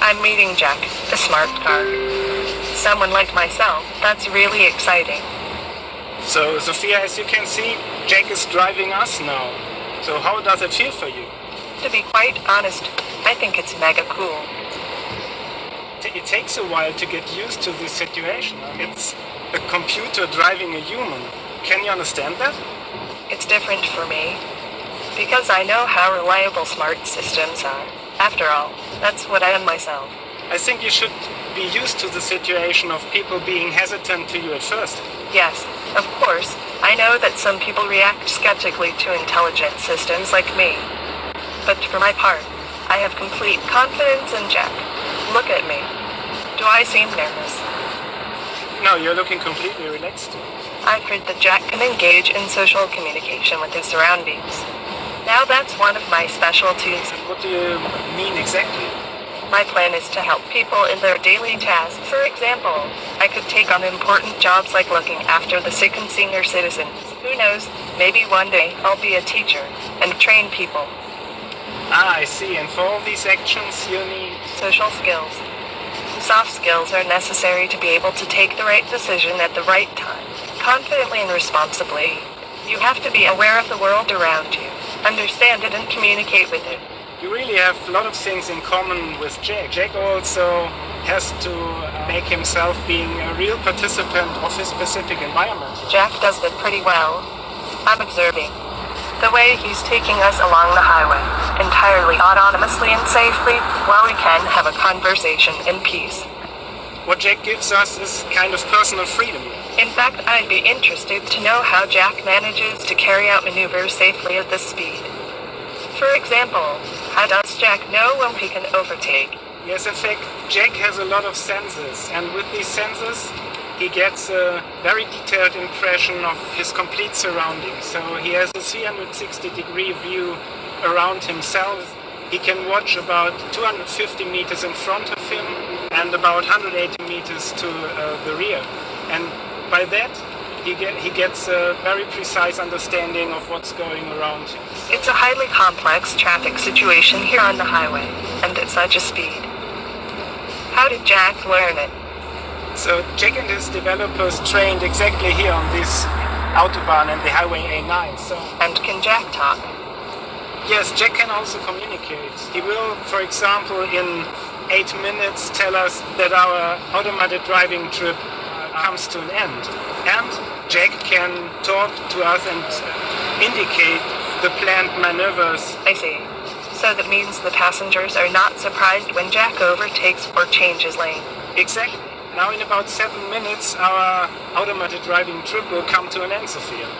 time meeting Jack, a smart car. Someone like myself, that's really exciting. So, Sophia, as you can see, Jack is driving us now. So how does it feel for you? To be quite honest, I think it's mega cool. It takes a while to get used to this situation. It's a computer driving a human. Can you understand that? It's different for me, because I know how reliable smart systems are. After all, that's what I am myself. I think you should be used to the situation of people being hesitant to you at first. Yes, of course, I know that some people react skeptically to intelligent systems like me. But for my part, I have complete confidence in Jack. Look at me. Do I seem nervous? No, you're looking completely relaxed. I've heard that Jack can engage in social communication with his surroundings. Now that's one of my specialties. What do you mean exactly? My plan is to help people in their daily tasks. For example, I could take on important jobs like looking after the sick and senior citizens. Who knows, maybe one day I'll be a teacher and train people. Ah, I see. And for all these actions you need social skills. Soft skills are necessary to be able to take the right decision at the right time, confidently and responsibly. You have to be aware of the world around you, understand it and communicate with it. You really have a lot of things in common with Jack. Jack also has to make himself being a real participant of his specific environment. Jack does that pretty well. I'm observing the way he's taking us along the highway, entirely autonomously and safely, while we can have a conversation in peace. What Jack gives us is kind of personal freedom. In fact, I'd be interested to know how Jack manages to carry out maneuvers safely at this speed. For example, how does Jack know when he can overtake? Yes, in fact, Jack has a lot of senses, and with these senses, he gets a very detailed impression of his complete surroundings. So he has a 360-degree view around himself. He can watch about 250 meters in front of him and about 180 meters to the rear. And by that, he gets a very precise understanding of what's going around him. It's a highly complex traffic situation here on the highway, and at such a speed. How did Jack learn it? So Jack and his developers trained exactly here on this Autobahn and the Highway A9. And can Jack talk? Yes, Jack can also communicate. He will, for example, in 8 minutes tell us that our automated driving trip comes to an end. And Jack can talk to us and indicate the planned maneuvers. I see. So that means the passengers are not surprised when Jack overtakes or changes lane. Exactly. Now in about 7 minutes, our automated driving trip will come to an end, Sophia.